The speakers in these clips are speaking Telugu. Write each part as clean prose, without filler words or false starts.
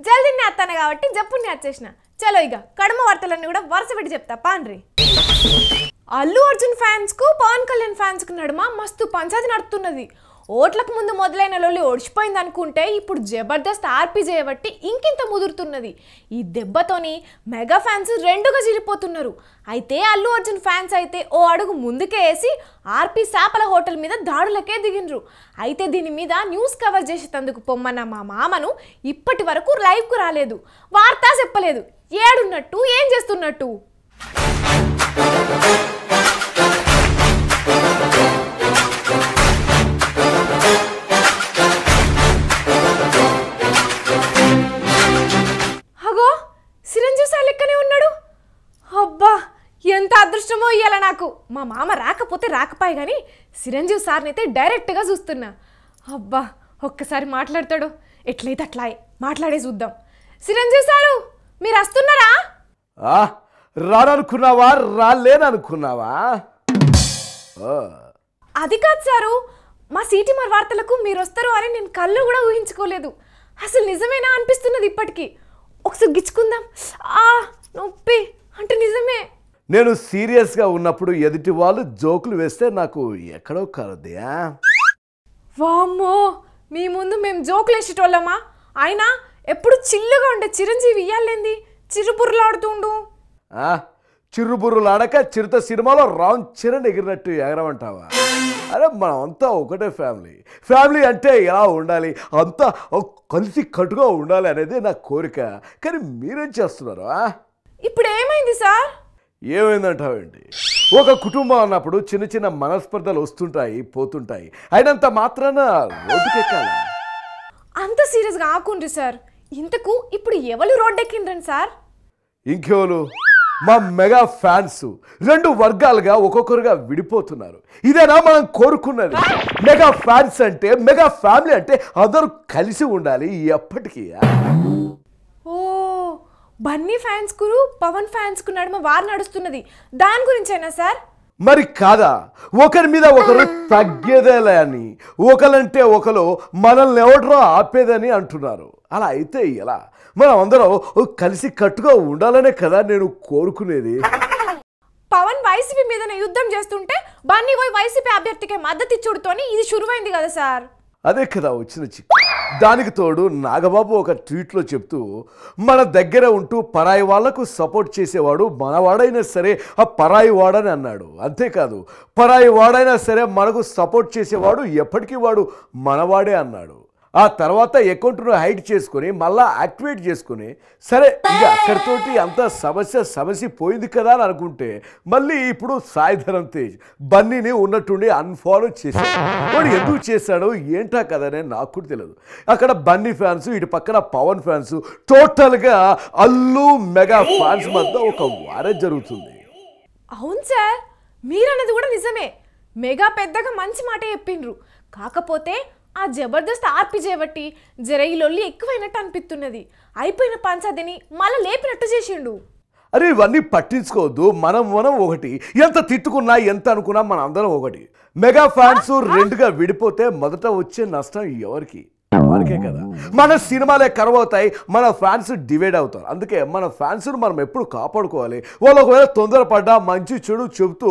జల్దీనే అత్తాను కాబట్టి జప్పుని వచ్చేసిన. చలో ఇక కడమ వార్తలన్నీ కూడా వరుస పెట్టి చెప్తా పాండ్రి. అల్లు అర్జున్ ఫ్యాన్స్ కు పవన్ కళ్యాణ్ ఫ్యాన్స్ కు నడుమ మస్తు పంచాయతీ నడుతున్నది. ఓట్లకు ముందు మొదలైన లొల్లి ఓడిచిపోయింది అనుకుంటే ఇప్పుడు జబర్దస్త్ ఆర్పీ చేయబట్టి ఇంకింత ముదురుతున్నది. ఈ దెబ్బతోని మెగా ఫ్యాన్స్ రెండుగా చిరిపోతున్నారు. అయితే అల్లు అర్జున్ ఫ్యాన్స్ అయితే ఓ అడుగు ముందుకే వేసి ఆర్పీ శాపల హోటల్ మీద దాడులకే దిగినరు. అయితే దీని మీద న్యూస్ కవర్ చేసేందుకు పొమ్మన్న మా మామను ఇప్పటి వరకు లైవ్కు రాలేదు, వార్త చెప్పలేదు. ఏడున్నట్టు ఏం చేస్తున్నట్టు? ఎంత అదృష్టమో ఇయ్యాల నాకు. మా మామ రాకపోతే రాకపోయి కానీ చిరంజీవి సార్ని అయితే డైరెక్ట్గా చూస్తున్నా. అబ్బా ఒక్కసారి మాట్లాడతాడు, ఎట్లయితే అట్లా మాట్లాడే చూద్దాం. చిరంజీవి సారు మీరు వస్తున్నారా? రాననుకున్నావా రాలేననుకున్నావా? అది కాదు సారు, మా సిటీ మరి వార్తలకు మీరు వస్తారు అని నేను కళ్ళు కూడా ఊహించుకోలేదు. అసలు నిజమేనా అనిపిస్తున్నది ఇప్పటికీ. ఒకసారి గిచ్చుకుందాం. నొప్పి అంటే నిజమే. నేను సీరియస్గా ఉన్నప్పుడు ఎదుటి వాళ్ళు జోకులు వేస్తే నాకు ఎక్కడో కలదయా. వామ్మో, మీ ముందు మేము జోకులు వేసేటోళ్ళమా? అయినా ఎప్పుడు చిల్లుగా ఉండే చిరంజీవి ఇయ్యాలేంది చిరుబుర్రలాడుతుండు. చిరుబుర్రులాడక చిరుత సినిమాలో రామ్ చరణ్ ఎగిరినట్టు ఎగరమంటావా? అరే మనం అంతా ఒకటే ఫ్యామిలీ. ఫ్యామిలీ అంటే ఎలా ఉండాలి, అంతా కలిసి కట్టుగా ఉండాలి అనేది నా కోరిక. కానీ మీరేం చేస్తున్నారు? ఇప్పుడు ఏమైంది సార్? ఏమైందంటావేంటి? ఒక కుటుంబం అన్నప్పుడు చిన్న చిన్న మనస్పర్ధలు వస్తుంటాయి పోతుంటాయి, అయినంత మాత్రాన రోడ్డుకెక్కాల. అంత సీరియస్గా ఆకుండ్రి సార్. ఇంతకు ఇప్పుడు ఎవరు రోడ్డెక్కిండ్రని సార్? ఇంకెవరు? మా మెగా ఫ్యాన్స్ రెండు వర్గాలుగా ఒక్కొక్కరుగా విడిపోతున్నారు. ఇదేనా మనం కోరుకున్నది? మెగా ఫ్యాన్స్ అంటే, మెగా ఫ్యామిలీ అంటే అందరూ కలిసి ఉండాలి ఎప్పటికీ. ఓ, బన్నీ ఫ్యాన్స్ కు పవన్ ఫ్యాన్స్ కు నడుమ వారు నడుస్తున్నది దాని గురించేనా సార్? మరి కాదా? ఒకరి మీద ఒకరు తగ్గేదేలే అని, ఒకరంటే ఒకరు మనల్ని ఎవడో ఆపేదని అంటున్నారు. అలా అయితే ఎలా? మనం అందరం కలిసి కట్టుగా ఉండాలనే కదా నేను కోరుకునేది. పవన్ వైసీపీ మీదనే యుద్ధం చేస్తుంటే బన్నీ పోయి వైసీపీ అభ్యర్థికి మద్దతు ఇచ్చుడుతోని ఇది శురువైంది కదా సార్. అదే కదా వచ్చిన చిక్కు. దానికి తోడు నాగబాబు ఒక ట్వీట్లో చెప్తూ, మన దగ్గర ఉంటూ పరాయి వాళ్లకు సపోర్ట్ చేసేవాడు మనవాడైనా సరే ఆ పరాయి వాడని అన్నాడు. అంతేకాదు, పరాయి వాడైనా సరే మనకు సపోర్ట్ చేసేవాడు ఎప్పటికీ వాడు మనవాడే అన్నాడు. ఆ తర్వాత అకౌంట్ను హైడ్ చేసుకుని మళ్ళా యాక్టివేట్ చేసుకుని, సరే ఇక అక్కడితోటి అంత సమస్య పోయింది కదా అని అనుకుంటే మళ్ళీ ఇప్పుడు సాయి ధరమ్ తేజ్ బన్నీని ఉన్నట్టుండి అన్ఫాలో చేశాడు. వాడు ఎందుకు చేశాడో ఏంటా కదనే నాకు కూడా తెలియదు. అక్కడ బన్నీ ఫ్యాన్స్, ఇటు పక్కన పవన్ ఫ్యాన్స్, టోటల్గా అల్లు మెగా ఫ్యాన్స్ మధ్య ఒక వారే జరుగుతుంది. అవును సార్, మీరన్నది కూడా నిజమే. మెగా పెద్దగా మంచి మాట చెప్పిండ్రు. కాకపోతే ఆ జబర్దస్త్ ఆర్పి చేయబట్టి జర ఈ లొల్లి ఎక్కువైనట్టు అనిపిస్తున్నది. అయిపోయిన పంచాయతీని మళ్ళీ లేపినట్టు చేసిండు. అరే ఇవన్నీ పట్టించుకోవద్దు. మనం ఒకటి. ఎంత తిట్టుకున్నా ఎంత అనుకున్నా మన అందరం ఒకటి. మెగా ఫ్యాన్స్ రెండుగా విడిపోతే మొదట వచ్చే నష్టం ఎవరికి? మనకే కదా. మన సినిమాలే కరువు అవుతాయి, మన ఫ్యాన్స్ డివైడ్ అవుతారు. అందుకే మన ఫ్యాన్స్ను మనం ఎప్పుడు కాపాడుకోవాలి. వాళ్ళు ఒకవేళ తొందరపడ్డా మంచి చెడు చెబుతూ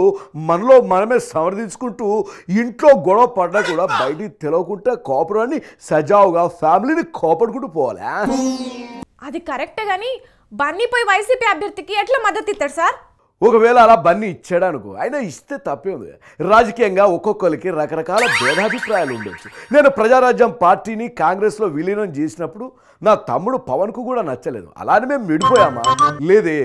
మనలో మనమే సమర్థించుకుంటూ ఇంట్లో గొడవ పడ్డా కూడా బయటికి తెలియకుండా కాపాడాన్ని సజావుగా ఫ్యామిలీని కాపాడుకుంటూ పోవాలి. అది కరెక్టే కానీ బన్నీ పోయి వైసీపీ అభ్యర్థికి ఎట్లా మద్దతు ఇస్తాడు సార్? ఒకవేళ అలా బన్నీ ఇచ్చాడు అనుకో, అయినా ఇస్తే తప్పే ఉంది. రాజకీయంగా ఒక్కొక్కరికి రకరకాల భేదాభిప్రాయాలు ఉండొచ్చు. నేను ప్రజారాజ్యం పార్టీని కాంగ్రెస్లో విలీనం చేసినప్పుడు నా తమ్ముడు పవన్కు కూడా నచ్చలేదు. అలానే మేము విడిపోయామా? లేదే.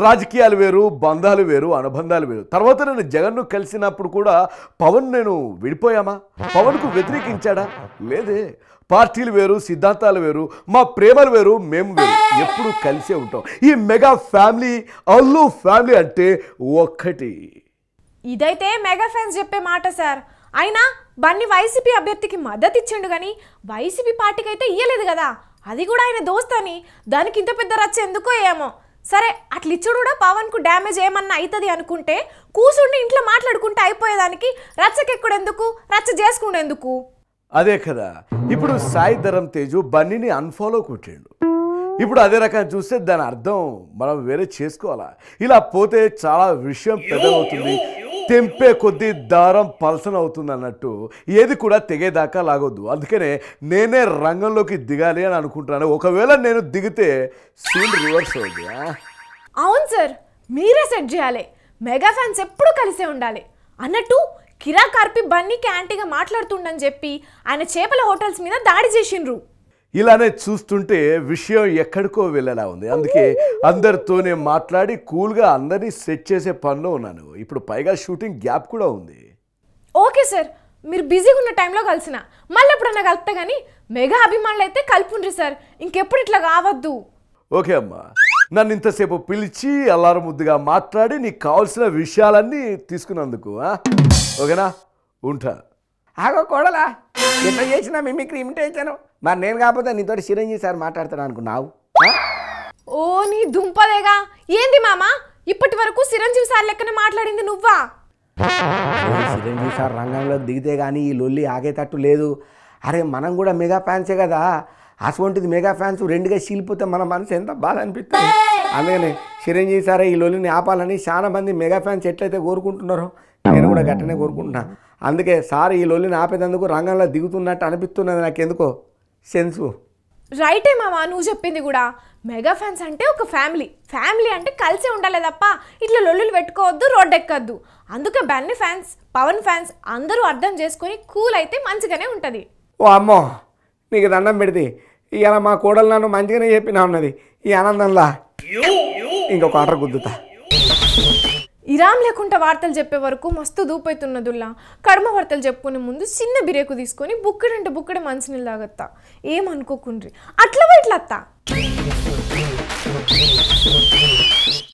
రాజకీయాలు వేరు, బంధాలు వేరు, అనుబంధాలు వేరు. తర్వాత నేను జగన్ను కలిసినప్పుడు కూడా పవన్ నేను విడిపోయామా? పవన్కు వ్యతిరేకించాడా? లేదే. పార్టీలు వేరు, సిద్ధాంతాలు వేరు, మా ప్రేమలు వేరు, మేము వేరు, ఎప్పుడు కలిసే ఉంటాం. ఈ మెగా ఫ్యామిలీ, అల్లు ఫ్యామిలీ అంటే ఒక్కటి. ఇదైతే మెగా ఫ్యాన్స్ చెప్పే మాట సార్. అయినా బన్నీ వైసీపీ అభ్యర్థికి మద్దతు ఇచ్చిండు కానీ వైసీపీ పార్టీకి అయితే ఇయ్యలేదు కదా. అది కూడా ఆయన దోస్తని దానికి ఇంత పెద్ద రచ్చ ఎందుకో ఏమో. సరే అట్లా ఇచ్చుడు కూడా పవన్కు డ్యామేజ్ ఏమన్నా అవుతుంది అనుకుంటే కూర్చుండి ఇంట్లో మాట్లాడుకుంటే అయిపోయేదానికి రచ్చకెక్కడెందుకు, రచ్చ చేసుకుండేందుకు? అదే కదా. ఇప్పుడు సాయి ధరమ్ తేజు బన్నీని అన్ఫాలో కొట్టిండు. ఇప్పుడు అదే రకం చూస్తే దాని అర్థం మనం వేరే చేసుకోవాలా. ఇలా పోతే చాలా విషయం పెద్దదవుతుంది, తెంపే కొద్దీ దారం పలసన అవుతుంది అన్నట్టు ఏది కూడా తెగేదాకా లాగొద్దు. అందుకనే నేనే రంగంలోకి దిగాలి అని అనుకుంటున్నాను. ఒకవేళ నేను దిగితే సీన్ రివర్స్ అవుతుంది. అవును సార్, మీరే సెట్ చేయాలి. మెగా ఫ్యాన్స్ ఎప్పుడు కలిసే ఉండాలి అన్నట్టు కిరా కార్పి బన్నీకి యాంటీగా మాట్లాడుతుండని చెప్పి ఆయన చేపల హోటల్స్ మీద దాడి చేసిండ్రు. ఇలానే చూస్తుంటే విషయం ఎక్కడికో వెళ్ళేలా ఉంది. అందుకే అందరితోనే మాట్లాడి కూల్గా అందరినీ సెట్ చేసే పనిలో ఉన్నాను. ఇప్పుడు పైగా షూటింగ్ గ్యాప్ కూడా ఉంది. ఓకే సార్, మీరు బిజీగా ఉన్న టైంలో కలిసిన మళ్ళీ ఎప్పుడన్నా కలుపుతా కానీ మెగా అభిమానులు అయితే కలుపుండ్రి సార్, ఇంకెప్పుడు ఇట్లా కావద్దు. ఓకే అమ్మా, నన్ను ఇంతసేపు పిలిచి అల్లారు ముద్దుగా మాట్లాడి నీకు కావాల్సిన విషయాలన్నీ తీసుకున్నందుకు ఓకేనా, ఉంటా. ఆగో కోడలా, ఎట్లా చేసినా మిమిక్రీ ఇమిటేషన్. మరి నేను కాకపోతే నీతో చిరంజీవి సార్ మాట్లాడతాను అనుకున్నావు. ఓ నీ దుంపదేగా, ఏంది మామా ఇప్పటి వరకు చిరంజీవి సార్ లెక్కన మాట్లాడింది నువ్వా? చిరంజీవి సార్ రంగంలోకి దిగితే కానీ ఈ లొల్లి ఆగేటట్టు లేదు. అరే మనం కూడా మెగా ఫ్యాన్సే కదా, అటువంటిది మెగా ఫ్యాన్స్ రెండుగా చీలిపోతే మన మనసు ఎంత బాధ అనిపిస్తుంది. అందుకని చిరంజీవి సారే ఈ లొల్లిని ఆపాలని చాలా మంది మెగా ఫ్యాన్స్ ఎట్లయితే కోరుకుంటున్నారో నేను కూడా గట్టనే కోరుకుంటున్నా. అందుకే సార్ ఈ లొల్లిని ఆపేందుకు రంగంలో దిగుతున్నట్టు అనిపిస్తున్నది నాకు, ఎందుకో సెన్సు. రైటే మామా, నువ్వు చెప్పింది కూడా. మెగా ఫ్యాన్స్ అంటే ఒక ఫ్యామిలీ, ఫ్యామిలీ అంటే కలిసే ఉండాలి తప్ప ఇట్లా లొల్లులు పెట్టుకోవద్దు, రోడ్డు ఎక్కద్దు. అందుకే బన్నీ ఫ్యాన్స్, పవన్ ఫ్యాన్స్ అందరూ అర్థం చేసుకొని కూల్ అయితే మంచిగానే ఉంటుంది. ఓ అమ్మో, నీకు దండం పెడితే ఇవాళ మా కోడలు నన్ను మంచిగానే చెప్పినా ఉన్నది. ఈ ఆనందంలా ఇంకొక ఆర్డర్ గుద్దుతా. ఇరామ్ లేకుండా వార్తలు చెప్పే వరకు మస్తు దూపైతున్నదుల్లా. కడమ వార్తలు చెప్పుకునే ముందు చిన్న బిరేకు తీసుకొని బుక్కడంటే బుక్కడే మంచినీళ్ళు తాగత్తా. ఏమనుకోకుండ్రి, అట్లా ఇట్లా అత్తా.